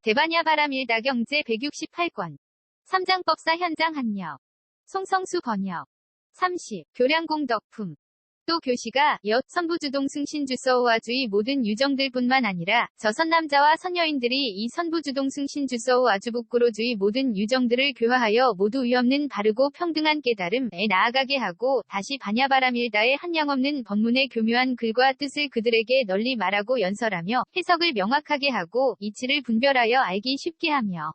대반야 바람일다 경제 168권. 삼장법사 현장 한역. 송성수 번역. 30. 교량공 덕품. 또 교시가 엿 선부주동 승신주서오와주의 모든 유정들뿐만 아니라 저선 남자와 선여인들이 이 선부주동 승신주서오와주북구로주의 모든 유정들을 교화하여 모두 위없는 바르고 평등한 깨달음에 나아가게 하고 다시 반야바람일다의 한량없는 법문의 교묘한 글과 뜻을 그들에게 널리 말하고 연설하며 해석을 명확하게 하고 이치를 분별하여 알기 쉽게 하며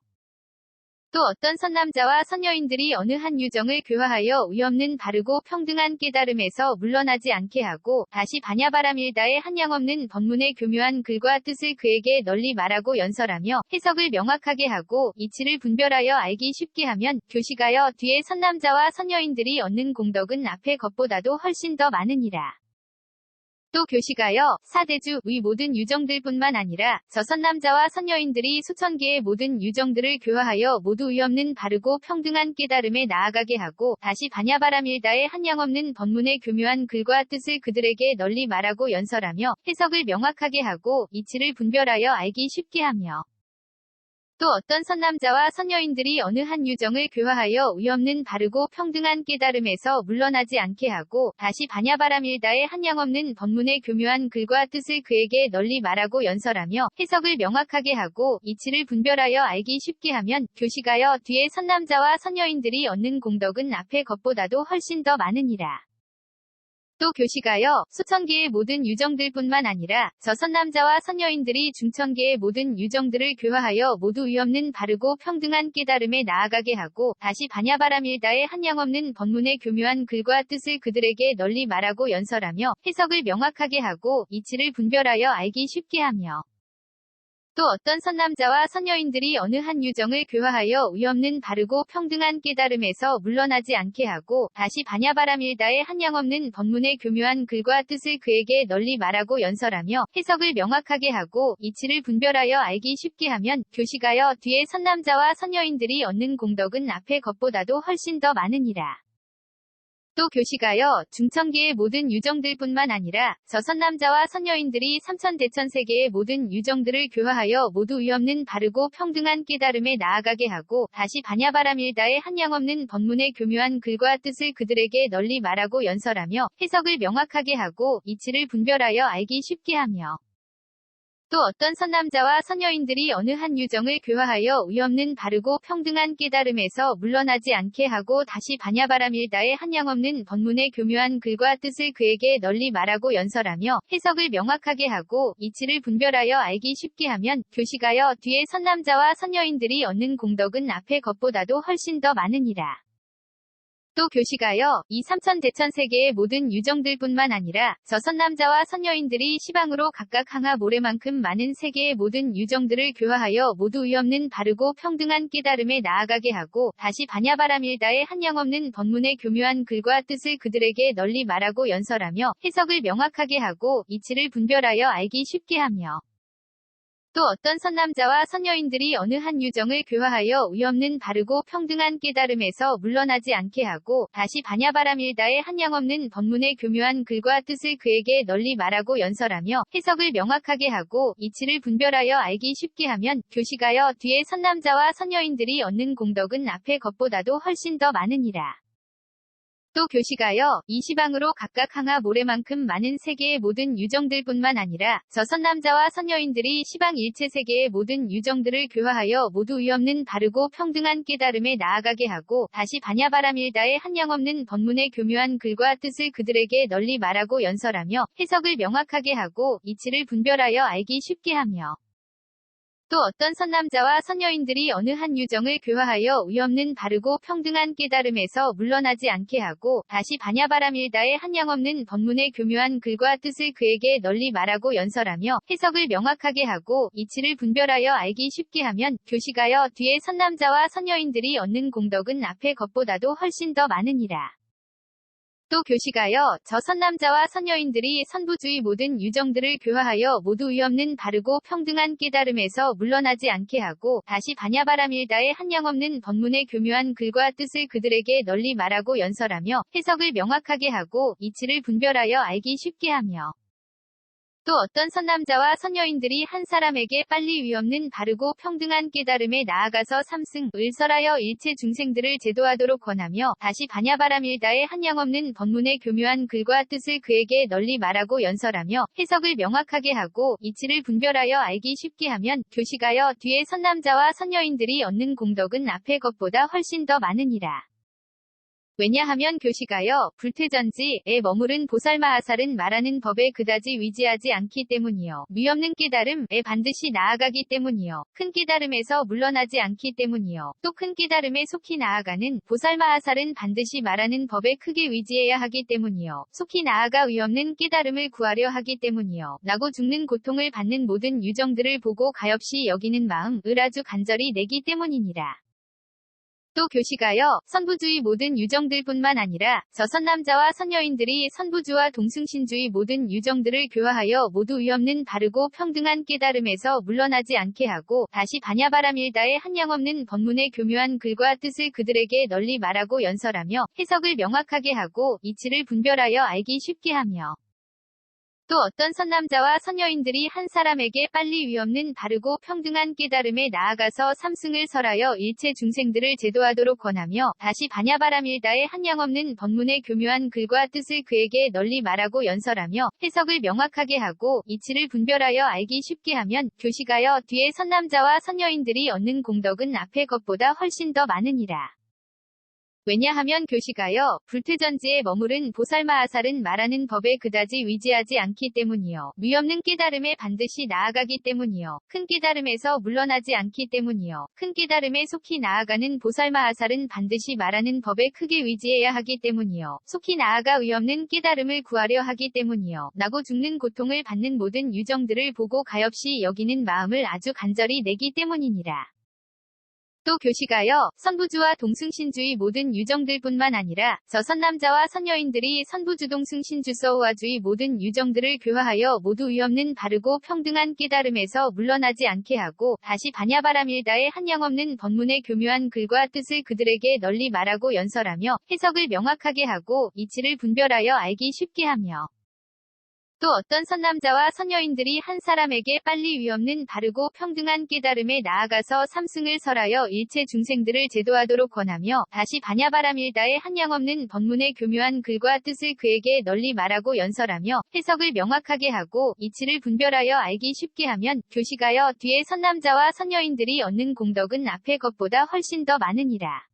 또 어떤 선남자와 선여인들이 어느 한 유정을 교화하여 위없는 바르고 평등한 깨달음에서 물러나지 않게 하고 다시 반야바람일다의 한량없는 법문의 교묘한 글과 뜻을 그에게 널리 말하고 연설하며 해석을 명확하게 하고 이치를 분별하여 알기 쉽게 하면 교시가여 뒤에 선남자와 선여인들이 얻는 공덕은 앞의 것보다도 훨씬 더 많으니라. 또 교시가여 사대주 의 모든 유정들뿐만 아니라 저선 남자와 선여인들이 수천 개의 모든 유정들을 교화하여 모두 위없는 바르고 평등한 깨달음에 나아가게 하고 다시 반야바람일다의 한량없는 법문의 교묘한 글과 뜻을 그들에게 널리 말하고 연설하며 해석을 명확하게 하고 이치를 분별하여 알기 쉽게 하며 또 어떤 선남자와 선여인들이 어느 한 유정을 교화하여 위없는 바르고 평등한 깨달음에서 물러나지 않게 하고 다시 반야바람일다의 한량없는 법문의 교묘한 글과 뜻을 그에게 널리 말하고 연설하며 해석을 명확하게 하고 이치를 분별하여 알기 쉽게 하면 교시가여 뒤에 선남자와 선여인들이 얻는 공덕은 앞의 것보다도 훨씬 더 많으니라. 또 교시가여 수천 개의 모든 유정들뿐만 아니라 저선 남자와 선여인들이 중천 개의 모든 유정들을 교화하여 모두 위없는 바르고 평등한 깨달음에 나아가게 하고 다시 반야바람일다의 한량없는 법문의 교묘한 글과 뜻을 그들에게 널리 말하고 연설하며 해석을 명확하게 하고 이치를 분별하여 알기 쉽게 하며 또 어떤 선남자와 선여인들이 어느 한 유정을 교화하여 위없는 바르고 평등한 깨달음에서 물러나지 않게 하고 다시 반야바람일다의 한량없는 법문의 교묘한 글과 뜻을 그에게 널리 말하고 연설하며 해석을 명확하게 하고 이치를 분별하여 알기 쉽게 하면 교시가여 뒤에 선남자와 선여인들이 얻는 공덕은 앞의 것보다도 훨씬 더 많으니라. 또 교시가여 중천계의 모든 유정들뿐만 아니라 저선 남자와 선여인들이 삼천대천세계의 모든 유정들을 교화하여 모두 위없는 바르고 평등한 깨달음에 나아가게 하고 다시 반야바람일다의 한량없는 법문의 교묘한 글과 뜻을 그들에게 널리 말하고 연설하며 해석을 명확하게 하고 이치를 분별하여 알기 쉽게 하며 또 어떤 선남자와 선여인들이 어느 한 유정을 교화하여 위없는 바르고 평등한 깨달음에서 물러나지 않게 하고 다시 반야바람일다의 한량없는 법문의 교묘한 글과 뜻을 그에게 널리 말하고 연설하며 해석을 명확하게 하고 이치를 분별하여 알기 쉽게 하면 교시가여 뒤에 선남자와 선여인들이 얻는 공덕은 앞의 것보다도 훨씬 더 많으니라. 또 교시가여 이 삼천대천세계의 모든 유정들뿐만 아니라 저선 남자와 선여인들이 시방으로 각각 항하 모래만큼 많은 세계의 모든 유정들을 교화하여 모두 위없는 바르고 평등한 깨달음에 나아가게 하고 다시 반야바람일다의 한량없는 법문의 교묘한 글과 뜻을 그들에게 널리 말하고 연설하며 해석을 명확하게 하고 이치를 분별하여 알기 쉽게 하며 또 어떤 선남자와 선여인들이 어느 한 유정을 교화하여 위없는 바르고 평등한 깨달음에서 물러나지 않게 하고 다시 반야바람일다의 한량없는 법문의 교묘한 글과 뜻을 그에게 널리 말하고 연설하며 해석을 명확하게 하고 이치를 분별하여 알기 쉽게 하면 교시가여 뒤에 선남자와 선여인들이 얻는 공덕은 앞의 것보다도 훨씬 더 많으니라. 또 교시가여 이 시방으로 각각 항하 모래만큼 많은 세계의 모든 유정들뿐만 아니라 저선 남자와 선여인들이 시방 일체 세계의 모든 유정들을 교화하여 모두 위없는 바르고 평등한 깨달음에 나아가게 하고 다시 반야바람일다의 한량없는 법문의 교묘한 글과 뜻을 그들에게 널리 말하고 연설하며 해석을 명확하게 하고 이치를 분별하여 알기 쉽게 하며 또 어떤 선남자와 선여인들이 어느 한 유정을 교화하여 위없는 바르고 평등한 깨달음에서 물러나지 않게 하고 다시 반야바람일다의 한량없는 법문의 교묘한 글과 뜻을 그에게 널리 말하고 연설하며 해석을 명확하게 하고 이치를 분별하여 알기 쉽게 하면 교시가여 뒤에 선남자와 선여인들이 얻는 공덕은 앞의 것보다도 훨씬 더 많으니라. 또 교시가여 저 선남자와 선여인들이 선부주의 모든 유정들을 교화하여 모두 위없는 바르고 평등한 깨달음에서 물러나지 않게 하고 다시 반야바람일다의 한량없는 법문의 교묘한 글과 뜻을 그들에게 널리 말하고 연설하며 해석을 명확하게 하고 이치를 분별하여 알기 쉽게 하며 또 어떤 선남자와 선여인들이 한 사람에게 빨리 위없는 바르고 평등한 깨달음에 나아가서 삼승을 설하여 일체 중생들을 제도하도록 권하며 다시 반야바라밀다의 한량없는 법문의 교묘한 글과 뜻을 그에게 널리 말하고 연설하며 해석을 명확하게 하고 이치를 분별하여 알기 쉽게 하면 교식하여 뒤에 선남자와 선여인들이 얻는 공덕은 앞의 것보다 훨씬 더 많으니라. 왜냐하면 교식하여 불퇴전지에 머무른 보살마하살은 말하는 법에 그다지 위지하지 않기 때문이요. 위없는 깨달음에 반드시 나아가기 때문이요. 큰 깨달음에서 물러나지 않기 때문이요. 또 큰 깨달음에 속히 나아가는 보살마하살은 반드시 말하는 법에 크게 위지해야 하기 때문이요. 속히 나아가 위없는 깨달음을 구하려 하기 때문이요. 나고 죽는 고통을 받는 모든 유정들을 보고 가엾이 여기는 마음을 아주 간절히 내기 때문이니라. 또 교식하여 선부주의 모든 유정들뿐만 아니라 저 선남자와 선여인들이 선부주와 동승신주의 모든 유정들을 교화하여 모두 위없는 바르고 평등한 깨달음에서 물러나지 않게 하고 다시 반야바라밀다의 한량없는 법문의 교묘한 글과 뜻을 그들에게 널리 말하고 연설하며 해석을 명확하게 하고 이치를 분별하여 알기 쉽게 하며 또 어떤 선남자와 선여인들이 한 사람에게 빨리 위없는 바르고 평등한 깨달음에 나아가서 삼승을 설하여 일체 중생들을 제도하도록 권하며 다시 반야바라밀다의 한량없는 법문의 교묘한 글과 뜻을 그에게 널리 말하고 연설하며 해석을 명확하게 하고 이치를 분별하여 알기 쉽게 하면 교식하여 뒤에 선남자와 선여인들이 얻는 공덕은 앞의 것보다 훨씬 더 많으니라. 왜냐하면 교식하여 불퇴전지에 머무른 보살마하살은 말하는 법에 그다지 위지하지 않기 때문이요. 위없는 깨달음에 반드시 나아가기 때문이요. 큰 깨달음에서 물러나지 않기 때문이요. 큰 깨달음에 속히 나아가는 보살마하살은 반드시 말하는 법에 크게 위지해야 하기 때문이요. 속히 나아가 위없는 깨달음을 구하려 하기 때문이요. 나고 죽는 고통을 받는 모든 유정들을 보고 가엾이 여기는 마음을 아주 간절히 내기 때문이니라. 또 교식하여 선부주와 동승신주의 모든 유정들뿐만 아니라 저 선남자와 선여인들이 선부주동승신주서우화주의 모든 유정들을 교화하여 모두 위없는 바르고 평등한 깨달음에서 물러나지 않게 하고 다시 반야바라밀다의 한량없는 법문의 교묘한 글과 뜻을 그들에게 널리 말하고 연설하며 해석을 명확하게 하고 이치를 분별하여 알기 쉽게 하며 또 어떤 선남자와 선여인들이 한 사람에게 빨리 위없는 바르고 평등한 깨달음에 나아가서 삼승을 설하여 일체 중생들을 제도하도록 권하며 다시 반야바라밀다의 한량없는 법문의 교묘한 글과 뜻을 그에게 널리 말하고 연설하며 해석을 명확하게 하고 이치를 분별하여 알기 쉽게 하면 교식하여 뒤에 선남자와 선여인들이 얻는 공덕은 앞의 것보다 훨씬 더 많으니라.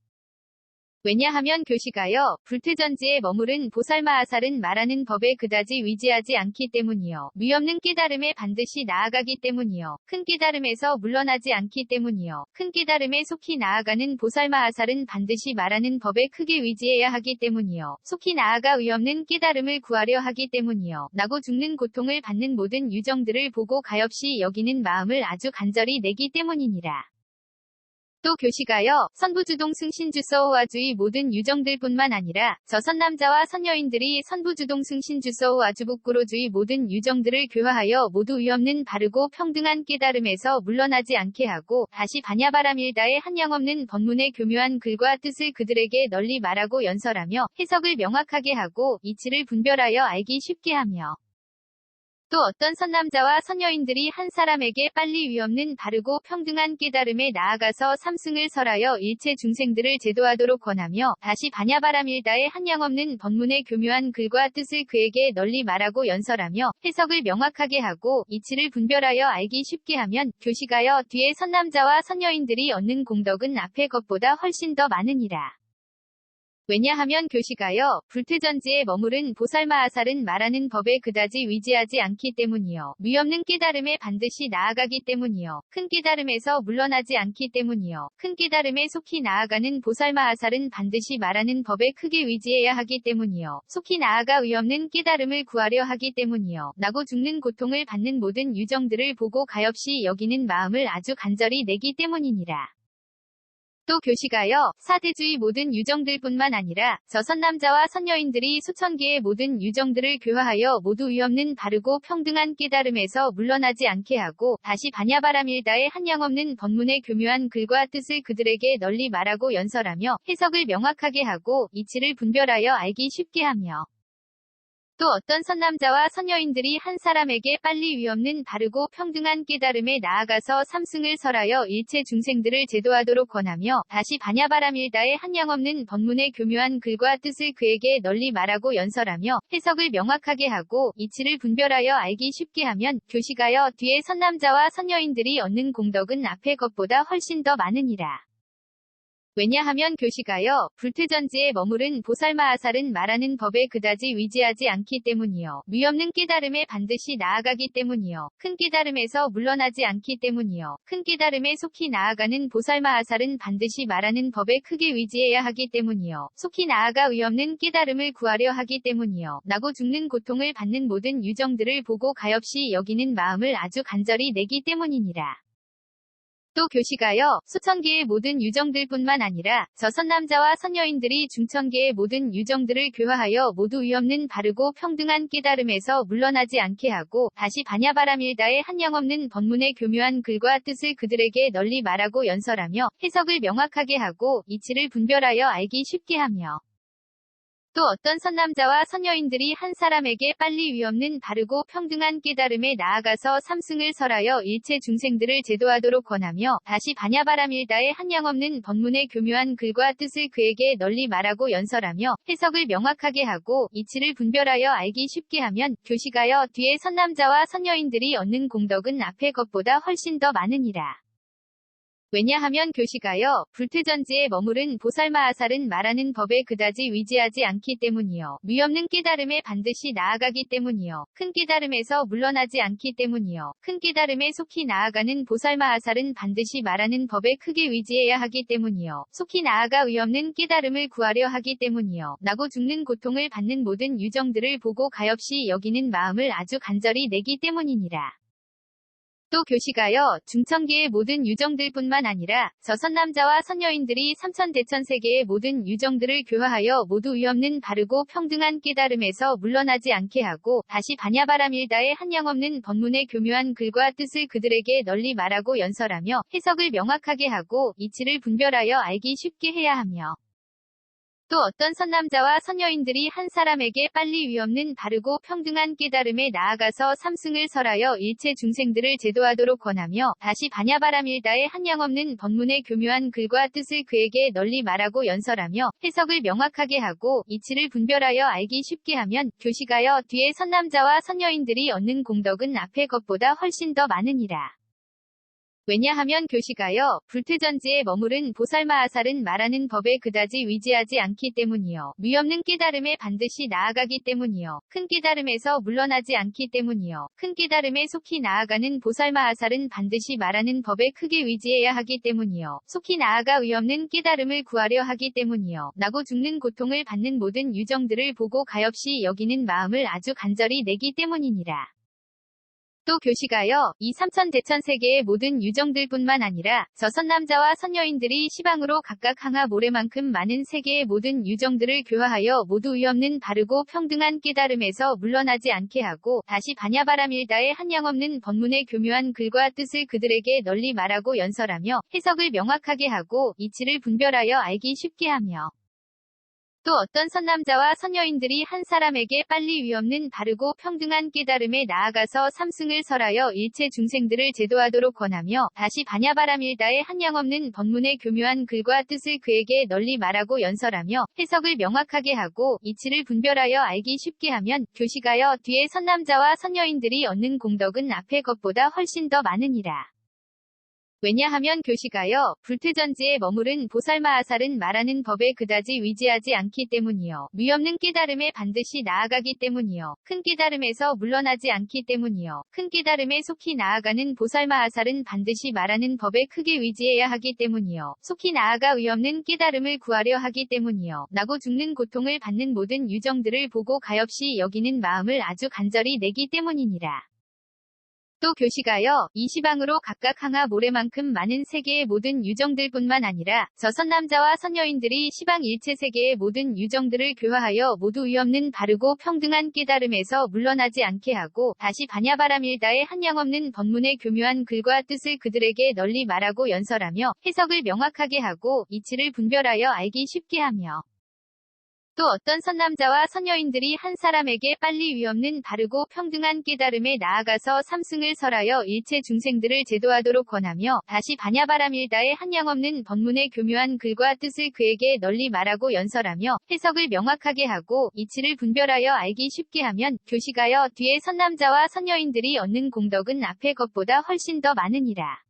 왜냐하면 교식하여 불퇴전지에 머무른 보살마하살은 말하는 법에 그다지 위지하지 않기 때문이요. 위없는 깨달음에 반드시 나아가기 때문이요. 큰 깨달음에서 물러나지 않기 때문이요. 큰 깨달음에 속히 나아가는 보살마하살은 반드시 말하는 법에 크게 위지해야 하기 때문이요. 속히 나아가 위없는 깨달음을 구하려 하기 때문이요. 나고 죽는 고통을 받는 모든 유정들을 보고 가엾이 여기는 마음을 아주 간절히 내기 때문이니라. 또 교식하여 선부주동 승신주서우화주의 모든 유정들뿐만 아니라 저 선남자와 선여인들이 선부주동 승신주서우화주북구로주의 모든 유정들을 교화하여 모두 위없는 바르고 평등한 깨달음에서 물러나지 않게 하고 다시 반야바라밀다의 한량없는 법문의 교묘한 글과 뜻을 그들에게 널리 말하고 연설하며 해석을 명확하게 하고 이치를 분별하여 알기 쉽게 하며 또 어떤 선남자와 선여인들이 한 사람에게 빨리 위없는 바르고 평등한 깨달음에 나아가서 삼승을 설하여 일체 중생들을 제도하도록 권하며 다시 반야바라밀다의 한량없는 법문의 교묘한 글과 뜻을 그에게 널리 말하고 연설하며 해석을 명확하게 하고 이치를 분별하여 알기 쉽게 하면 교식하여 뒤에 선남자와 선여인들이 얻는 공덕은 앞의 것보다 훨씬 더 많으니라. 왜냐하면 교식하여 불퇴전지에 머무른 보살마하살은 말하는 법에 그다지 위지하지 않기 때문이요. 위없는 깨달음에 반드시 나아가기 때문이요. 큰 깨달음에서 물러나지 않기 때문이요. 큰 깨달음에 속히 나아가는 보살마하살은 반드시 말하는 법에 크게 위지해야 하기 때문이요. 속히 나아가 위없는 깨달음을 구하려 하기 때문이요. 나고 죽는 고통을 받는 모든 유정들을 보고 가엾이 여기는 마음을 아주 간절히 내기 때문이니라. 또 교식하여 사대주의 모든 유정들뿐만 아니라 저 선남자와 선여인들이 수천 개의 모든 유정들을 교화하여 모두 위없는 바르고 평등한 깨달음에서 물러나지 않게 하고 다시 반야바라밀다의 한량없는 법문의 교묘한 글과 뜻을 그들에게 널리 말하고 연설하며 해석을 명확하게 하고 이치를 분별하여 알기 쉽게 하며 또 어떤 선남자와 선여인들이 한 사람에게 빨리 위없는 바르고 평등한 깨달음에 나아가서 삼승을 설하여 일체 중생들을 제도하도록 권하며 다시 반야바라밀다의 한량없는 법문의 교묘한 글과 뜻을 그에게 널리 말하고 연설하며 해석을 명확하게 하고 이치를 분별하여 알기 쉽게 하면 교식하여 뒤에 선남자와 선여인들이 얻는 공덕은 앞의 것보다 훨씬 더 많으니라. 왜냐하면 교식하여 불퇴전지에 머무른 보살마하살은 말하는 법에 그다지 위지하지 않기 때문이요. 위없는 깨달음에 반드시 나아가기 때문이요. 큰 깨달음에서 물러나지 않기 때문이요. 큰 깨달음에 속히 나아가는 보살마하살은 반드시 말하는 법에 크게 위지해야 하기 때문이요. 속히 나아가 위없는 깨달음을 구하려 하기 때문이요. 나고 죽는 고통을 받는 모든 유정들을 보고 가엾이 여기는 마음을 아주 간절히 내기 때문이니라. 또 교식하여 수천계의 모든 유정들뿐만 아니라 저 선남자와 선여인들이 중천계의 모든 유정들을 교화하여 모두 위없는 바르고 평등한 깨달음에서 물러나지 않게 하고 다시 반야바라밀다의 한량없는 법문의 교묘한 글과 뜻을 그들에게 널리 말하고 연설하며 해석을 명확하게 하고 이치를 분별하여 알기 쉽게 하며 또 어떤 선남자와 선여인들이 한 사람에게 빨리 위없는 바르고 평등한 깨달음에 나아가서 삼승을 설하여 일체 중생들을 제도하도록 권하며 다시 반야바라밀다의 한량없는 법문의 교묘한 글과 뜻을 그에게 널리 말하고 연설하며 해석을 명확하게 하고 이치를 분별하여 알기 쉽게 하면 교식하여 뒤에 선남자와 선여인들이 얻는 공덕은 앞의 것보다 훨씬 더 많으니라. 왜냐하면 교식하여 불퇴전지에 머무른 보살마하살은 말하는 법에 그다지 위지하지 않기 때문이요. 위없는 깨달음에 반드시 나아가기 때문이요. 큰 깨달음에서 물러나지 않기 때문이요. 큰 깨달음에 속히 나아가는 보살마하살은 반드시 말하는 법에 크게 위지해야 하기 때문이요. 속히 나아가 위없는 깨달음을 구하려 하기 때문이요. 나고 죽는 고통을 받는 모든 유정들을 보고 가엾이 여기는 마음을 아주 간절히 내기 때문이니라. 또 교식하여 중천계의 모든 유정들뿐만 아니라 저 선남자와 선여인들이 삼천대천세계의 모든 유정들을 교화하여 모두 위없는 바르고 평등한 깨달음에서 물러나지 않게 하고 다시 반야바라밀다의 한량없는 법문의 교묘한 글과 뜻을 그들에게 널리 말하고 연설하며 해석을 명확하게 하고 이치를 분별하여 알기 쉽게 해야 하며 또 어떤 선남자와 선여인들이 한 사람에게 빨리 위없는 바르고 평등한 깨달음에 나아가서 삼승을 설하여 일체 중생들을 제도하도록 권하며 다시 반야바라밀다의 한량없는 법문의 교묘한 글과 뜻을 그에게 널리 말하고 연설하며 해석을 명확하게 하고 이치를 분별하여 알기 쉽게 하면 교식하여 뒤에 선남자와 선여인들이 얻는 공덕은 앞의 것보다 훨씬 더 많으니라. 왜냐하면 교식하여 불퇴전지에 머무른 보살마하살은 말하는 법에 그다지 위지하지 않기 때문이요. 위없는 깨달음에 반드시 나아가기 때문이요. 큰 깨달음에서 물러나지 않기 때문이요. 큰 깨달음에 속히 나아가는 보살마하살은 반드시 말하는 법에 크게 위지해야 하기 때문이요. 속히 나아가 위없는 깨달음을 구하려 하기 때문이요. 나고 죽는 고통을 받는 모든 유정들을 보고 가엾이 여기는 마음을 아주 간절히 내기 때문이니라. 또 교식하여 이 삼천대천세계의 모든 유정들뿐만 아니라 저 선남자와 선여인들이 시방으로 각각 항하 모래만큼 많은 세계의 모든 유정들을 교화하여 모두 위없는 바르고 평등한 깨달음에서 물러나지 않게 하고 다시 반야바라밀다의 한량없는 법문의 교묘한 글과 뜻을 그들에게 널리 말하고 연설하며 해석을 명확하게 하고 이치를 분별하여 알기 쉽게 하며 또 어떤 선남자와 선여인들이 한 사람에게 빨리 위없는 바르고 평등한 깨달음에 나아가서 삼승을 설하여 일체 중생들을 제도하도록 권하며 다시 반야바라밀다의 한량없는 법문의 교묘한 글과 뜻을 그에게 널리 말하고 연설하며 해석을 명확하게 하고 이치를 분별하여 알기 쉽게 하면 교식하여 뒤에 선남자와 선여인들이 얻는 공덕은 앞의 것보다 훨씬 더 많으니라. 왜냐하면 교식하여 불퇴전지에 머무른 보살마하살은 말하는 법에 그다지 위지하지 않기 때문이요. 위없는 깨달음에 반드시 나아가기 때문이요. 큰 깨달음에서 물러나지 않기 때문이요. 큰 깨달음에 속히 나아가는 보살마하살은 반드시 말하는 법에 크게 위지해야 하기 때문이요. 속히 나아가 위없는 깨달음을 구하려 하기 때문이요. 나고 죽는 고통을 받는 모든 유정들을 보고 가엾이 여기는 마음을 아주 간절히 내기 때문이니라. 또 교식하여 이 시방으로 각각 항하 모래만큼 많은 세계의 모든 유정들뿐만 아니라 저 선남자와 선여인들이 시방 일체 세계의 모든 유정들을 교화하여 모두 위없는 바르고 평등한 깨달음에서 물러나지 않게 하고 다시 반야바라밀다의 한량없는 법문의 교묘한 글과 뜻을 그들에게 널리 말하고 연설하며 해석을 명확하게 하고 이치를 분별하여 알기 쉽게 하며 또 어떤 선남자와 선여인들이 한 사람에게 빨리 위없는 바르고 평등한 깨달음에 나아가서 삼승을 설하여 일체 중생들을 제도하도록 권하며 다시 바냐바라밀다의 한량없는 법문의 교묘한 글과 뜻을 그에게 널리 말하고 연설하며 해석을 명확하게 하고 이치를 분별하여 알기 쉽게 하면 교시가여 뒤에 선남자와 선여인들이 얻는 공덕은 앞의 것보다 훨씬 더 많으니라.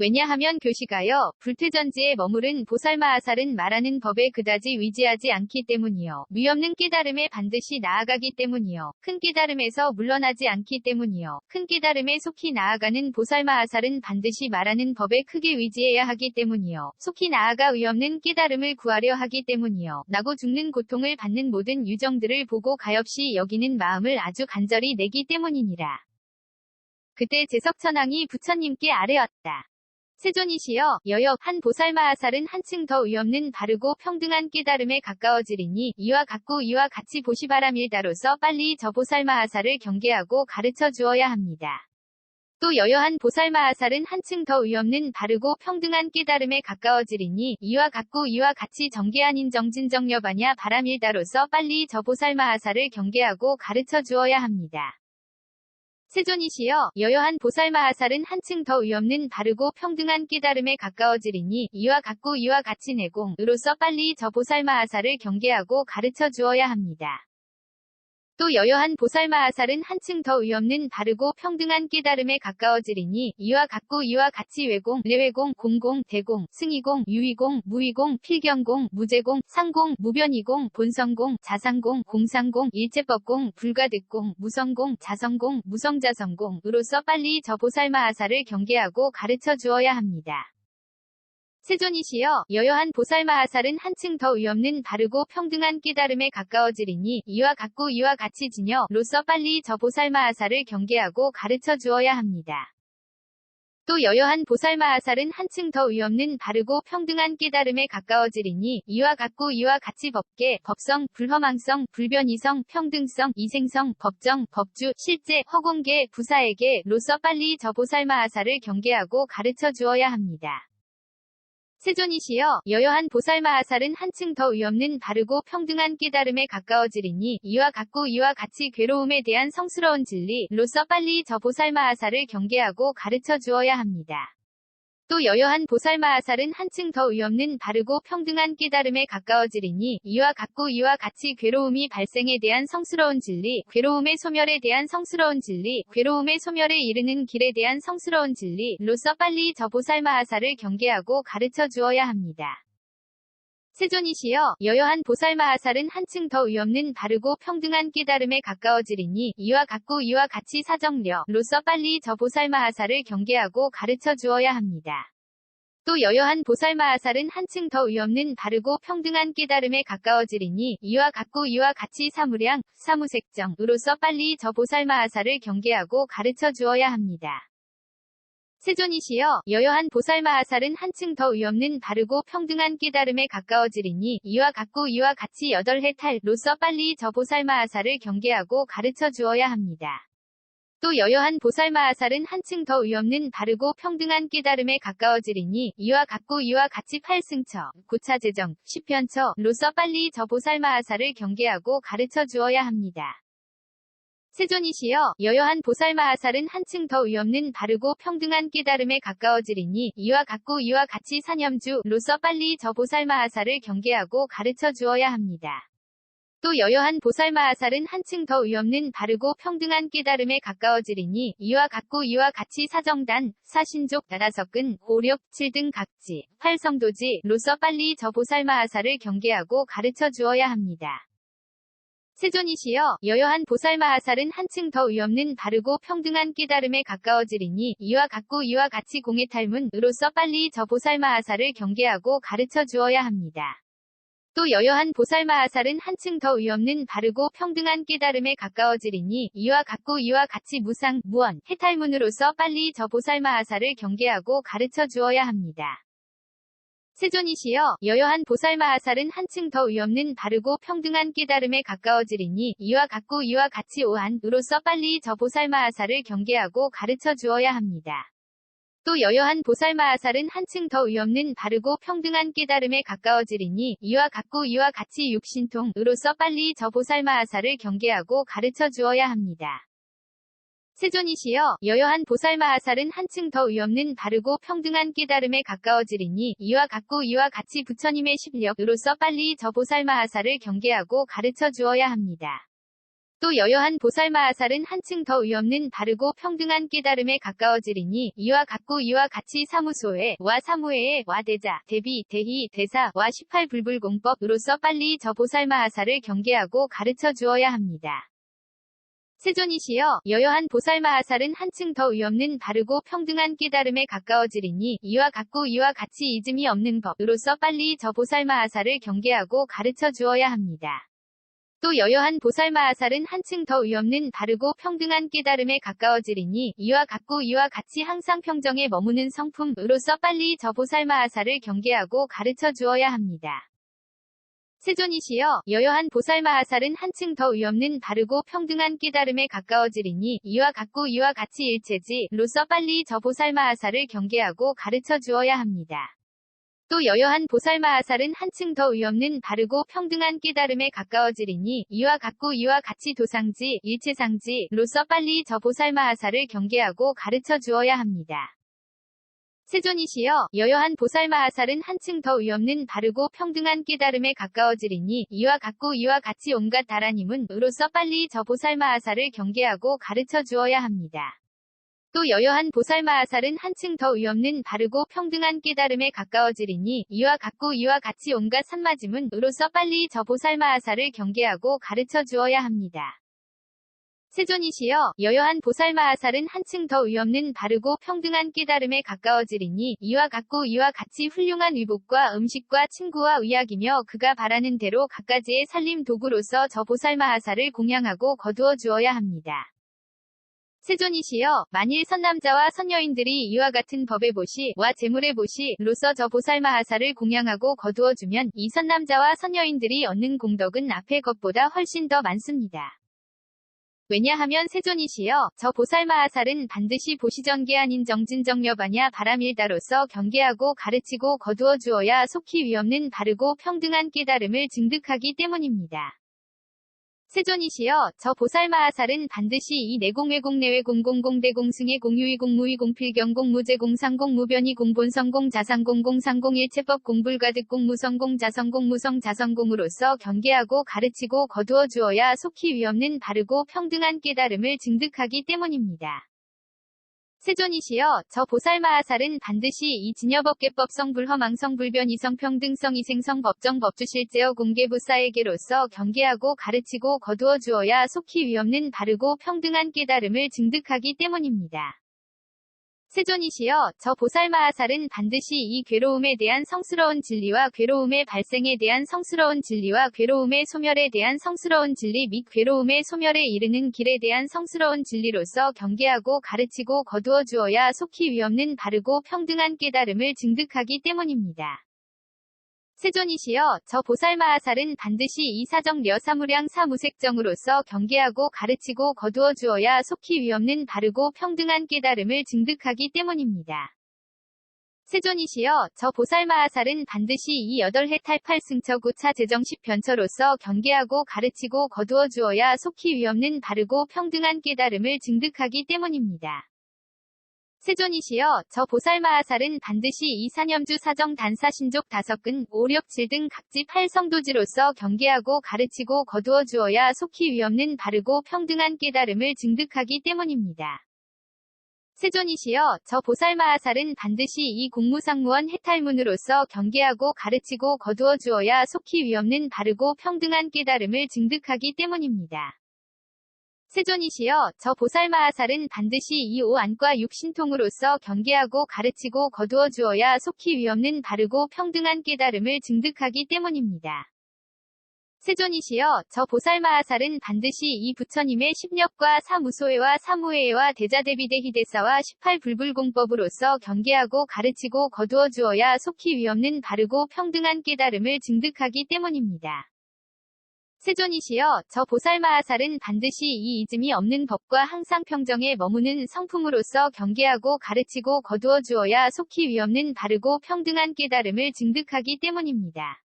왜냐하면 교시가여 불퇴전지에 머무른 보살마하살은 말하는 법에 그다지 위지하지 않기 때문이요. 위없는 깨달음에 반드시 나아가기 때문이요. 큰 깨달음에서 물러나지 않기 때문이요. 큰 깨달음에 속히 나아가는 보살마하살은 반드시 말하는 법에 크게 위지해야 하기 때문이요. 속히 나아가 위없는 깨달음을 구하려 하기 때문이요. 나고 죽는 고통을 받는 모든 유정들을 보고 가엾이 여기는 마음을 아주 간절히 내기 때문이니라. 그때 제석천왕이 부처님께 아뢰었다. 세존이시여, 여여, 한 보살마하살은 한층 더 위없는 바르고 평등한 깨달음에 가까워지리니 이와 같고 이와 같이 보시바람일다로서 빨리 저 보살마하살을 경계하고 가르쳐 주어야 합니다. 또 여여한 보살마하살은 한층 더 위없는 바르고 평등한 깨달음에 가까워지리니 이와 같고 이와 같이 정계한 인정진정여바냐 바람일다로서 빨리 저 보살마하살을 경계하고 가르쳐 주어야 합니다. 세존이시여, 여여한 보살마하살은 한층 더 위없는 바르고 평등한 깨달음에 가까워지리니 이와 같고 이와 같이 내공으로서 빨리 저 보살마하살을 경계하고 가르쳐 주어야 합니다. 또 여여한 보살마하살은 한층 더 위없는 바르고 평등한 깨달음에 가까워지리니 이와 같고 이와 같이 외공, 내외공, 공공, 대공, 승이공, 유의공, 무의공, 필경공, 무제공, 상공, 무변이공, 본성공, 자상공, 공상공, 일체법공, 불가득공, 무성공, 자성공, 무성자성공으로서 빨리 저 보살마하살을 경계하고 가르쳐 주어야 합니다. 세존이시여, 여여한 보살마하살은 한층 더 위없는 바르고 평등한 깨달음에 가까워지리니 이와 같고 이와 같이 지녀로서 빨리 저 보살마하살을 경계하고 가르쳐 주어야 합니다. 또 여여한 보살마하살은 한층 더 위없는 바르고 평등한 깨달음에 가까워지리니 이와 같고 이와 같이 법계, 법성, 불허망성, 불변이성, 평등성, 이생성, 법정, 법주, 실제, 허공계, 부사에게로서 빨리 저 보살마하살을 경계하고 가르쳐 주어야 합니다. 세존이시여, 여여한 보살마하살은 한층 더 위없는 바르고 평등한 깨달음에 가까워지리니 이와 같고 이와 같이 괴로움에 대한 성스러운 진리로서 빨리 저 보살마하살을 경계하고 가르쳐 주어야 합니다. 또 여여한 보살마하살은 한층 더 위없는 바르고 평등한 깨달음에 가까워지리니 이와 같고 이와 같이 괴로움이 발생에 대한 성스러운 진리, 괴로움의 소멸에 대한 성스러운 진리, 괴로움의 소멸에 이르는 길에 대한 성스러운 진리로서 빨리 저 보살마하살을 경계하고 가르쳐 주어야 합니다. 세존이시여, 여여한 보살마하살은 한층 더 위없는 바르고 평등한 깨달음에 가까워지리니 이와 같고 이와 같이 사정려로서 빨리 저 보살마하살을 경계하고 가르쳐 주어야 합니다. 또 여여한 보살마하살은 한층 더 위없는 바르고 평등한 깨달음에 가까워지리니 이와 같고 이와 같이 사무량, 사무색정으로서 빨리 저 보살마하살을 경계하고 가르쳐 주어야 합니다. 세존이시여, 여여한 보살마하살은 한층 더 위없는 바르고 평등한 깨달음에 가까워지리니 이와 같고 이와 같이 8해 탈로서 빨리 저 보살마하살을 경계하고 가르쳐 주어야 합니다. 또 여여한 보살마하살은 한층 더 위없는 바르고 평등한 깨달음에 가까워지리니 이와 같고 이와 같이 8승처, 고차재정, 10편처로서 빨리 저 보살마하살을 경계하고 가르쳐 주어야 합니다. 세존이시여, 여여한 보살마하살은 한층 더 위없는 바르고 평등한 깨달음에 가까워지리니 이와 같고 이와 같이 사념주로서 빨리 저 보살마하살을 경계하고 가르쳐 주어야 합니다. 또 여여한 보살마하살은 한층 더 위없는 바르고 평등한 깨달음에 가까워지리니 이와 같고 이와 같이 사정단, 사신족, 다다석근, 오력, 7등 각지, 팔성도지로서 빨리 저 보살마하살을 경계하고 가르쳐 주어야 합니다. 세존이시여, 여여한 보살마하살은 한층 더 위없는 바르고 평등한 깨달음에 가까워지리니 이와 같고 이와 같이 공해탈문으로서 빨리 저 보살마하살을 경계하고 가르쳐 주어야 합니다. 또 여여한 보살마하살은 한층 더 위없는 바르고 평등한 깨달음에 가까워지리니 이와 같고 이와 같이 무상, 무언, 해탈문으로서 빨리 저 보살마하살을 경계하고 가르쳐 주어야 합니다. 세존이시여, 여여한 보살마하살은 한층 더 위없는 바르고 평등한 깨달음에 가까워지리니 이와 같고 이와 같이 오한으로서 빨리 저 보살마하살을 경계하고 가르쳐 주어야 합니다. 또 여여한 보살마하살은 한층 더 위없는 바르고 평등한 깨달음에 가까워지리니 이와 같고 이와 같이 육신통으로서 빨리 저 보살마하살을 경계하고 가르쳐 주어야 합니다. 세존이시여, 여여한 보살마하살은 한층 더 위없는 바르고 평등한 깨달음에 가까워지리니 이와 같고 이와 같이 부처님의 십력으로서 빨리 저 보살마하살을 경계하고 가르쳐 주어야 합니다. 또 여여한 보살마하살은 한층 더 위없는 바르고 평등한 깨달음에 가까워지리니 이와 같고 이와 같이 사무소에 와 사무회에 와 대자, 대비, 대희, 대사 와 18불불공법으로서 빨리 저 보살마하살을 경계하고 가르쳐 주어야 합니다. 세존이시여, 여여한 보살마하살은 한층 더 위없는 바르고 평등한 깨달음에 가까워지리니 이와 같고 이와 같이 이즘이 없는 법으로서 빨리 저 보살마하살을 경계하고 가르쳐 주어야 합니다. 또 여여한 보살마하살은 한층 더 위없는 바르고 평등한 깨달음에 가까워지리니 이와 같고 이와 같이 항상 평정에 머무는 성품으로서 빨리 저 보살마하살을 경계하고 가르쳐 주어야 합니다. 세존이시여, 여여한 보살마하살은 한층 더 위없는 바르고 평등한 깨달음에 가까워지리니 이와 같고 이와 같이 일체지로서 빨리 저 보살마하살을 경계하고 가르쳐 주어야 합니다. 또 여여한 보살마하살은 한층 더 위없는 바르고 평등한 깨달음에 가까워지리니 이와 같고 이와 같이 도상지, 일체상지로서 빨리 저 보살마하살을 경계하고 가르쳐 주어야 합니다. 세존이시여, 여여한 보살마하살은 한층 더 위없는 바르고 평등한 깨달음에 가까워지리니 이와 같고 이와 같이 온갖 다라님은으로서 빨리 저 보살마하살을 경계하고 가르쳐 주어야 합니다. 또 여여한 보살마하살은 한층 더 위없는 바르고 평등한 깨달음에 가까워지리니 이와 같고 이와 같이 온갖 산마지문으로서 빨리 저 보살마하살을 경계하고 가르쳐 주어야 합니다. 세존이시여, 여여한 보살마하살은 한층 더 위없는 바르고 평등한 깨달음에 가까워지리니 이와 같고 이와 같이 훌륭한 위복과 음식과 친구와 의약이며 그가 바라는 대로 갖가지의 살림 도구로서 저 보살마하살을 공양하고 거두어 주어야 합니다. 세존이시여, 만일 선남자와 선여인들이 이와 같은 법의 보시와 재물의 보시로서 저 보살마하살을 공양하고 거두어 주면 이 선남자와 선여인들이 얻는 공덕은 앞의 것보다 훨씬 더 많습니다. 왜냐하면 세존이시여, 저 보살마하살은 반드시 보시전개한인 정진정여바냐 바람일다로서 경계하고 가르치고 거두어 주어야 속히 위없는 바르고 평등한 깨달음을 증득하기 때문입니다. 세존이시여, 저 보살마하살은 반드시 이 내공외공내외공공공대공승의 공유의공무의공필경공무제공상공무변이공본성공자상공공상공일체법 공불가득공무성공자성공무성자성공으로서 경계하고 가르치고 거두어 주어야 속히 위없는 바르고 평등한 깨달음을 증득하기 때문입니다. 세존이시여, 저 보살마하살은 반드시 이 진여법계법성 불허망성 불변이성 평등성 이생성 법정 법주실제어 공개부사에게로서 경계하고 가르치고 거두어 주어야 속히 위없는 바르고 평등한 깨달음을 증득하기 때문입니다. 세존이시여, 저 보살마하살은 반드시 이 괴로움에 대한 성스러운 진리와 괴로움의 발생에 대한 성스러운 진리와 괴로움의 소멸에 대한 성스러운 진리 및 괴로움의 소멸에 이르는 길에 대한 성스러운 진리로서 경계하고 가르치고 거두어 주어야 속히 위없는 바르고 평등한 깨달음을 증득하기 때문입니다. 세존이시여, 저 보살마하살은 반드시 이 사정려 사무량 사무색정으로서 경계하고 가르치고 거두어 주어야 속히 위없는 바르고 평등한 깨달음을 증득하기 때문입니다. 세존이시여, 저 보살마하살은 반드시 이 8해 탈팔승처 9차 제정십 변처로서 경계하고 가르치고 거두어 주어야 속히 위없는 바르고 평등한 깨달음을 증득하기 때문입니다. 세존이시여, 저 보살마하살은 반드시 이 사념주 사정 단사 신족 다섯근 오력질 등 각지 8성도지로서 경계하고 가르치고 거두어 주어야 속히 위없는 바르고 평등한 깨달음을 증득하기 때문입니다. 세존이시여, 저 보살마하살은 반드시 이 공무상무원 해탈문으로서 경계하고 가르치고 거두어 주어야 속히 위없는 바르고 평등한 깨달음을 증득하기 때문입니다. 세존이시여, 저 보살마하살은 반드시 이 오안과 육신통으로서 경계하고 가르치고 거두어 주어야 속히 위없는 바르고 평등한 깨달음을 증득하기 때문입니다. 세존이시여, 저 보살마하살은 반드시 이 부처님의 십력과 사무소회와 사무회와 대자대비대희대사와 18불불공법으로서 경계하고 가르치고 거두어 주어야 속히 위없는 바르고 평등한 깨달음을 증득하기 때문입니다. 세존이시여, 저 보살마하살은 반드시 이 이즘이 없는 법과 항상 평정에 머무는 성품으로서 경계하고 가르치고 거두어 주어야 속히 위없는 바르고 평등한 깨달음을 증득하기 때문입니다.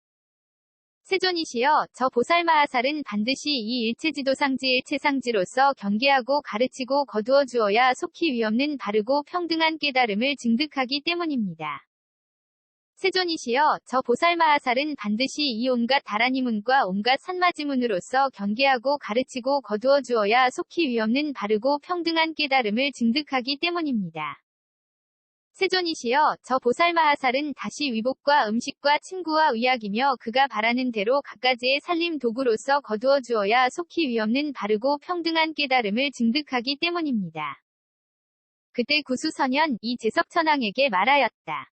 세존이시여, 저 보살마하살은 반드시 이 일체지도상지 일체상지로서 경계하고 가르치고 거두어 주어야 속히 위없는 바르고 평등한 깨달음을 증득하기 때문입니다. 세존이시여, 저 보살마하살은 반드시 이 온갖 다라니문과 온갖 산마지문으로서 경계하고 가르치고 거두어 주어야 속히 위없는 바르고 평등한 깨달음을 증득하기 때문입니다. 세존이시여, 저 보살마하살은 다시 위복과 음식과 친구와 의약이며 그가 바라는 대로 갖가지의 살림 도구로서 거두어 주어야 속히 위없는 바르고 평등한 깨달음을 증득하기 때문입니다. 그때 구수선현 이 제석천왕에게 말하였다.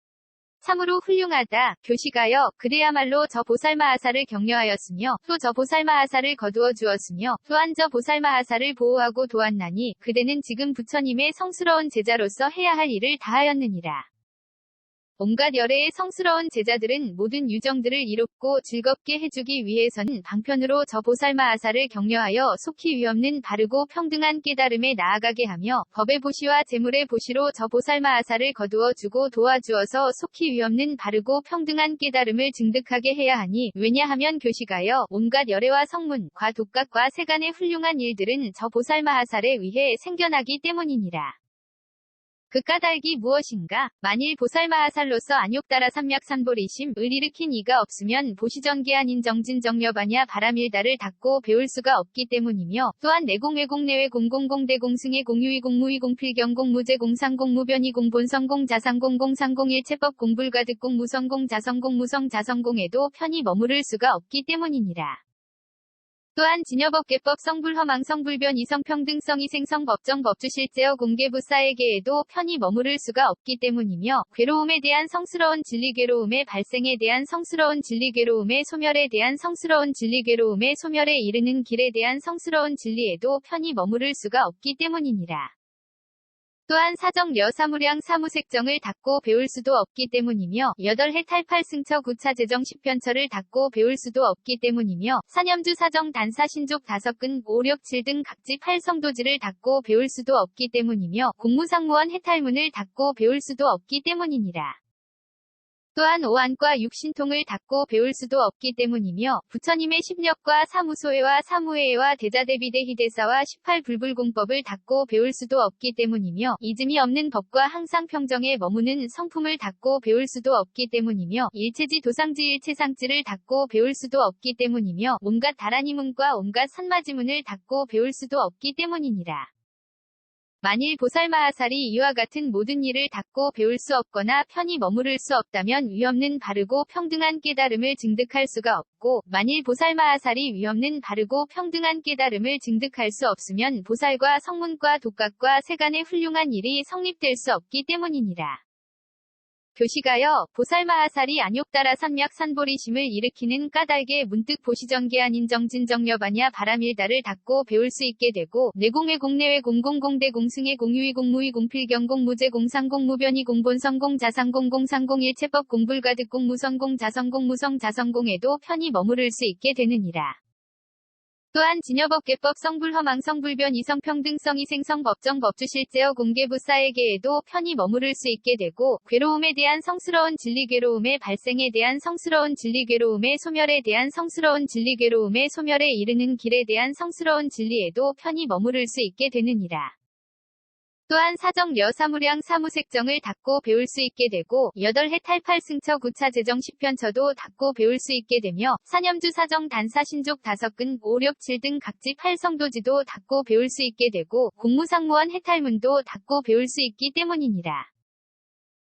참으로 훌륭하다, 교시가여, 그래야말로 저 보살마하살을 격려하였으며 또 저 보살마하살을 거두어 주었으며 또한 저 보살마하살을 보호하고 도왔나니 그대는 지금 부처님의 성스러운 제자로서 해야 할 일을 다하였느니라. 온갖 열애의 성스러운 제자들은 모든 유정들을 이롭고 즐겁게 해주기 위해서는 방편으로 저 보살마하살을 격려하여 속히 위없는 바르고 평등한 깨달음에 나아가게 하며 법의 보시와 재물의 보시로 저 보살마하살을 거두어 주고 도와주어서 속히 위없는 바르고 평등한 깨달음을 증득하게 해야 하니, 왜냐하면 교시가여, 온갖 열애와 성문과 독각과 세간의 훌륭한 일들은 저 보살마하살에 의해 생겨나기 때문이니라. 그 까닭이 무엇인가? 만일 보살마하살로서 안욕따라 삼약산보리심을 일으킨 이가 없으면 보시전개 아닌 정진정여바냐 바라밀다를 닦고 배울 수가 없기 때문이며, 또한 내공외공내외 공공공대 공승의 공유의 공무의 공필경 공무제 공상공 무변이 공본성공 자상공 공상공 일체법 공불가득 공무성공 자성공 무성 자성공에도 편히 머무를 수가 없기 때문이니라. 또한 진여법계법 성불허망 성불변 이성평등성 이생성 법정 법주실제어 공개부사에게에도 편히 머무를 수가 없기 때문이며, 괴로움에 대한 성스러운 진리 괴로움의 발생에 대한 성스러운 진리 괴로움의 소멸에 대한 성스러운 진리 괴로움의 소멸에 이르는 길에 대한 성스러운 진리에도 편히 머무를 수가 없기 때문이니라. 또한 사정 여사무량 사무색정을 닦고 배울 수도 없기 때문이며, 8해 탈팔승처 구차 재정 10편처를 닦고 배울 수도 없기 때문이며, 사념주 사정 단사 신족 5근 5, 6, 7 등 각지 8성도지를 닦고 배울 수도 없기 때문이며, 공무상무원 해탈문을 닦고 배울 수도 없기 때문이니라. 또한 오한과 육신통을 닦고 배울 수도 없기 때문이며, 부처님의 십력과 사무소회와 사무회와 대자대비대 희대사와 18불불공법을 닦고 배울 수도 없기 때문이며, 이즘이 없는 법과 항상 평정에 머무는 성품을 닦고 배울 수도 없기 때문이며, 일체지 도상지 일체상지를 닦고 배울 수도 없기 때문이며, 온갖 다라니문과 온갖 산마지문을 닦고 배울 수도 없기 때문이니라. 만일 보살마하살이 이와 같은 모든 일을 닦고 배울 수 없거나 편히 머무를 수 없다면 위없는 바르고 평등한 깨달음을 증득할 수가 없고, 만일 보살마하살이 위없는 바르고 평등한 깨달음을 증득할 수 없으면 보살과 성문과 독각과 세간의 훌륭한 일이 성립될 수 없기 때문이니라. 교시가여, 보살마하살이 안욕따라 삼약산보리심을 일으키는 까닭에 문득 보시전개 아닌 정진정여바냐 바라밀다를 닦고 배울 수 있게 되고, 내공외 공내외 공공공대 공승의 공유의 공무의 공필경 공무제 공상공 무변이 공본성공 자상공 공상공 일체법 공불가득 공무성공 자성공 무성 자성공에도 편히 머무를 수 있게 되느니라. 또한 진여법계법 성불허망 성불변 이성평등성 이생성 법정 법주실제어 공개부사에게에도 편히 머무를 수 있게 되고, 괴로움에 대한 성스러운 진리 괴로움의 발생에 대한 성스러운 진리 괴로움의 소멸에 대한 성스러운 진리 괴로움의 소멸에 이르는 길에 대한 성스러운 진리에도 편히 머무를 수 있게 되느니라. 또한 사정 여사무량 사무색정을 닦고 배울 수 있게 되고, 8해 탈팔승처 구차 재정 10편처도 닦고 배울 수 있게 되며, 사념주 사정 단사 신족 5근 5, 6, 7 등 각지 8성도지도 닦고 배울 수 있게 되고, 공무상무원 해탈문도 닦고 배울 수 있기 때문이니라.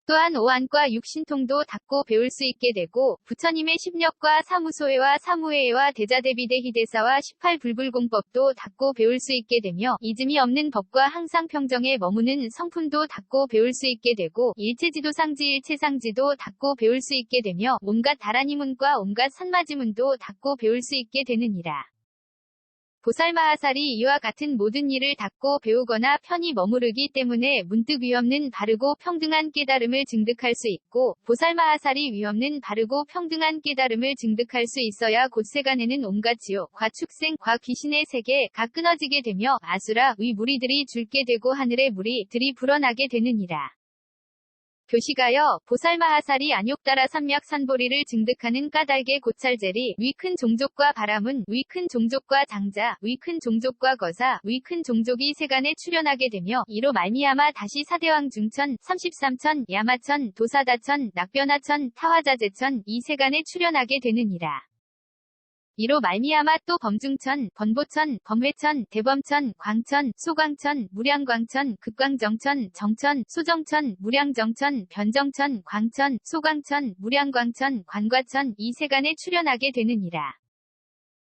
또한 오한과 육신통도 닦고 배울 수 있게 되고, 부처님의 십력과 사무소회와 사무회와 대자대비대 희대사와 18불불공법도 닦고 배울 수 있게 되며, 이즘이 없는 법과 항상 평정에 머무는 성품도 닦고 배울 수 있게 되고, 일체지도상지 일체상지도 닦고 배울 수 있게 되며, 온갖 다라니문과 온갖 산마지문도 닦고 배울 수 있게 되느니라. 보살마하살이 이와 같은 모든 일을 닦고 배우거나 편히 머무르기 때문에 문득 위없는 바르고 평등한 깨달음을 증득할 수 있고, 보살마하살이 위없는 바르고 평등한 깨달음을 증득할 수 있어야 곧 세간에는 온갖 지옥과 축생, 과 귀신의 세계가 끊어지게 되며 아수라, 의 무리들이 줄게 되고 하늘의 무리들이 불어나게 되느니라. 교시가여, 보살마하살이 안욕따라 삼맥산보리를 증득하는 까닭의 고찰제리, 위 큰 종족과 바라문, 위 큰 종족과 장자, 위 큰 종족과 거사, 위 큰 종족이 세간에 출현하게 되며, 이로 말미암아 다시 사대왕 중천, 33천, 야마천, 도사다천, 낙변하천, 타화자재천, 이 세간에 출현하게 되느니라. 이로 말미암아 또 범중천, 번보천, 범회천, 대범천, 광천, 소광천, 무량광천, 극광정천, 정천, 소정천, 무량정천, 변정천, 광천, 소광천, 무량광천, 관과천, 이 세간에 출현하게 되느니라.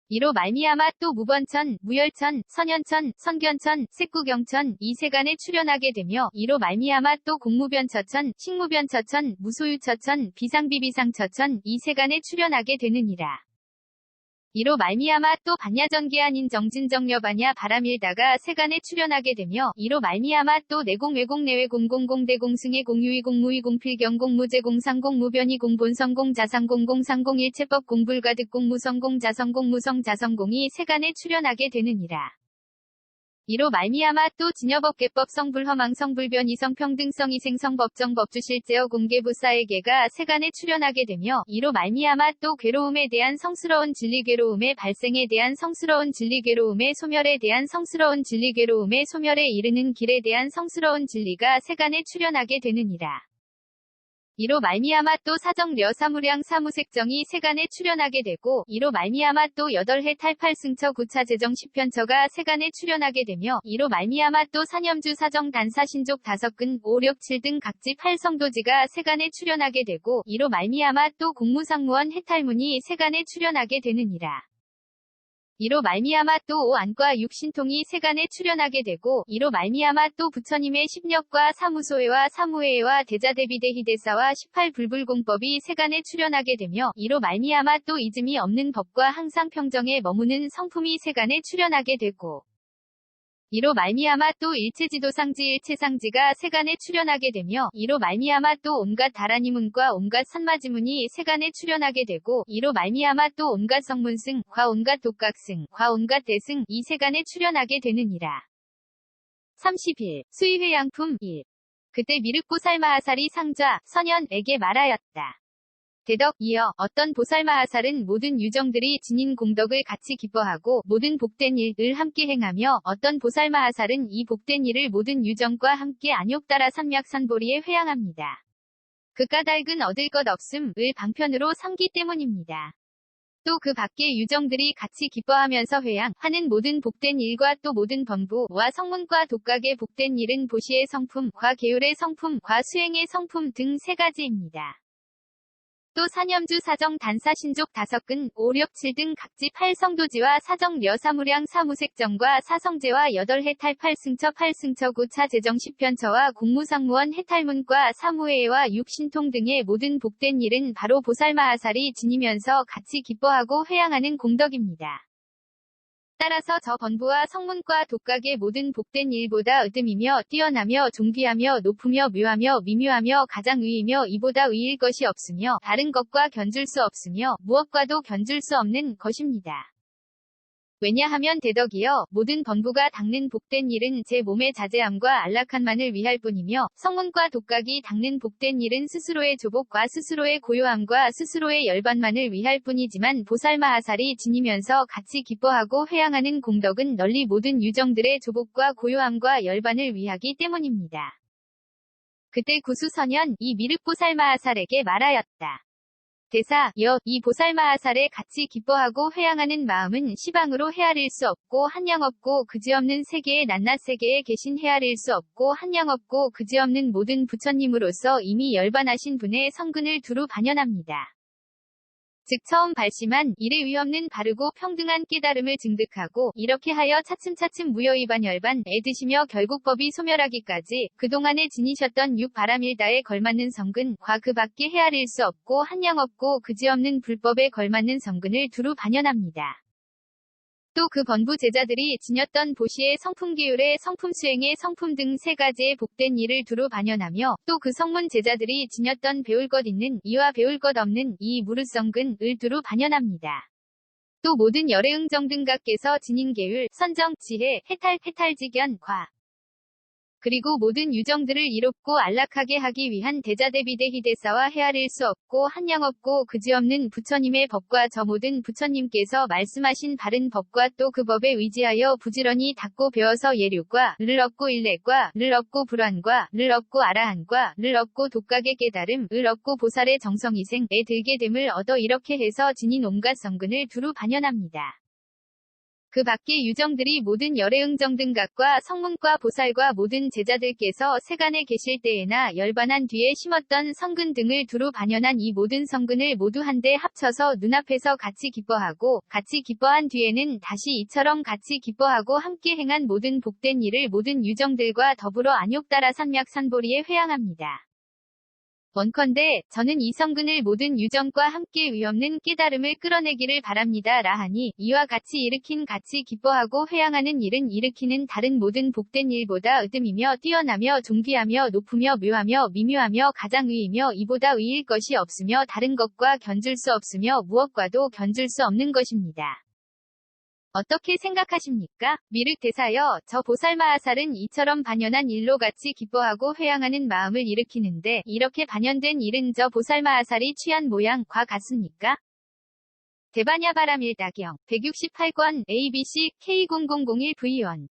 이로 말미암아 또 무번천, 무열천, 선현천, 선견천, 색구경천, 이 세간에 출현하게 되며, 이로 말미암아 또 공무변처천, 식무변처천, 무소유처천, 비상비비상처천, 이 세간에 출현하게 되느니라. 이로 말미암아 또 반야전기한인 정진정려반야 바람일다가 세간에 출현하게 되며, 이로 말미암아 또 내공외공내외공공공대공승의 공유의 공무의 공필경 공무제 공상공 무변이 공본성 공자상 공공상공 일체법 공불가득 공무성 공자성 공무성 자성공이 세간에 출현하게 되느니라. 이로 말미암아 또 진여법계법 성불허망 성불변 이성 평등성 이생성 법정 법주실제어 공개부사에게가 세간에 출현하게 되며, 이로 말미암아 또 괴로움에 대한 성스러운 진리 괴로움의 발생에 대한 성스러운 진리 괴로움의 소멸에 대한 성스러운 진리 괴로움의 소멸에 이르는 길에 대한 성스러운 진리가 세간에 출현하게 되느니라. 이로 말미암아 또 사정려 사무량 사무색정이 세간에 출현하게 되고, 이로 말미암아 또 8해 탈팔승처 구차제정 10편처가 세간에 출현하게 되며, 이로 말미암아 또 사념주 사정 단사신족 5근 5, 6, 7 등 각지 8성도지가 세간에 출현하게 되고, 이로 말미암아 또 공무상무원 해탈문이 세간에 출현하게 되느니라. 이로 말미암아 또 5안과 6신통이 세간에 출현하게 되고, 이로 말미암아 또 부처님의 10력과 사무소회와 사무회와 대자대비대희대사와 18불불공법이 세간에 출현하게 되며, 이로 말미암아 또 이즘이 없는 법과 항상 평정에 머무는 성품이 세간에 출현하게 되고, 이로 말미암아 또 일체지도상지 일체상지가 세간에 출현하게 되며, 이로 말미암아 또 온갖 다라니문과 온갖 산마지문이 세간에 출현하게 되고, 이로 말미암아 또 온갖 성문승, 과 온갖 독각승, 과 온갖 대승, 이 세간에 출현하게 되느니라. 30일, 수의회양품 1. 그때 미륵보살마하살이 상좌, 선현에게 말하였다. 대덕 이어 어떤 보살마하살은 모든 유정들이 지닌 공덕을 같이 기뻐하고 모든 복된 일을 함께 행하며, 어떤 보살마하살은 이 복된 일을 모든 유정과 함께 안욕따라 삼맥산보리에 회양합니다. 그 까닭은 얻을 것 없음을 방편으로 삼기 때문입니다. 또 그 밖에 유정들이 같이 기뻐하면서 회양하는 모든 복된 일과 또 모든 범부와 성문과 독각의 복된 일은 보시의 성품과 계율의 성품과 수행의 성품 등 3가지입니다. 또 사념주 사정 단사신족 5근 5, 6, 7 등 각지 8성도지와 사정려 사무량 사무색정과 사성제와 8해 탈팔승처 8승처 구차 제정 10편처와 공무상무원 해탈문과 사무회와 육신통 등의 모든 복된 일은 바로 보살마하살이 지니면서 같이 기뻐하고 회양하는 공덕입니다. 따라서 저 번부와 성문과 독각의 모든 복된 일보다 으뜸이며 뛰어나며 존귀하며 높으며 묘하며 미묘하며 가장 의이며 이보다 의일 것이 없으며 다른 것과 견줄 수 없으며 무엇과도 견줄 수 없는 것입니다. 왜냐하면 대덕이여 모든 번부가 닦는 복된 일은 제 몸의 자제함과 안락함만을 위할 뿐이며, 성문과 독각이 닦는 복된 일은 스스로의 조복과 스스로의 고요함과 스스로의 열반만을 위할 뿐이지만, 보살마하살이 지니면서 같이 기뻐하고 회양하는 공덕은 널리 모든 유정들의 조복과 고요함과 열반을 위하기 때문입니다. 그때 구수선현 이 미륵보살마하살에게 말하였다. 대사여, 이 보살마하살에 같이 기뻐하고 회양하는 마음은 시방으로 헤아릴 수 없고 한량없고 그지없는 세계의 낱낱 세계에 계신 헤아릴 수 없고 한량없고 그지없는 모든 부처님으로서 이미 열반하신 분의 성근을 두루 반연합니다. 즉 처음 발심한 이래 위없는 바르고 평등한 깨달음을 증득하고, 이렇게 하여 차츰차츰 무여이반 열반에 드시며 결국 법이 소멸하기까지 그동안에 지니셨던 육바람일다에 걸맞는 성근과 그 밖에 헤아릴 수 없고 한량없고 그지없는 불법에 걸맞는 성근을 두루 반연합니다. 또 그 번부 제자들이 지녔던 보시의 성품 기율의 성품 수행의 성품 등 세 가지의 복된 일을 두루 반연하며 또 그 성문 제자들이 지녔던 배울 것 있는 이와 배울 것 없는 이 무릇성근을 두루 반연합니다. 또 모든 열애응정 등각께서 지닌 계율, 선정, 지혜, 해탈, 패탈직연, 과 그리고 모든 유정들을 이롭고 안락하게 하기 위한 대자대비대희대사와 헤아릴 수 없고 한량 없고 그지없는 부처님의 법과 저 모든 부처님께서 말씀하신 바른 법과 또 그 법에 의지하여 부지런히 닦고 배워서 예류과 를 얻고 일례과 를 얻고 불환과 를 얻고 아라한과 를 얻고 독각의 깨달음 을 얻고 보살의 정성이생에 들게 됨을 얻어 이렇게 해서 지닌 온갖 성근을 두루 반연합니다. 그 밖에 유정들이 모든 열애응정 등각과 성문과 보살과 모든 제자들께서 세간에 계실 때에나 열반한 뒤에 심었던 성근 등을 두루 반연한 이 모든 성근을 모두 한데 합쳐서 눈앞에서 같이 기뻐하고 같이 기뻐한 뒤에는 다시 이처럼 같이 기뻐하고 함께 행한 모든 복된 일을 모든 유정들과 더불어 안욕따라 산맥산보리에 회양합니다. 원컨대 저는 이 성근을 모든 유정과 함께 위없는 깨달음을 끌어내기를 바랍니다. 라하니 이와 같이 일으킨 같이 기뻐하고 회양하는 일은 일으키는 다른 모든 복된 일보다 으뜸이며 뛰어나며 존귀하며 높으며 묘하며 미묘하며 가장 의이며 이보다 의일 것이 없으며 다른 것과 견줄 수 없으며 무엇과도 견줄 수 없는 것입니다. 어떻게 생각하십니까? 미륵대사여, 저 보살마하살은 이처럼 반연한 일로 같이 기뻐하고 회양하는 마음을 일으키는데 이렇게 반연된 일은 저 보살마하살이 취한 모양과 같습니까? 대반야바람 1다경 168권 ABC K0001V1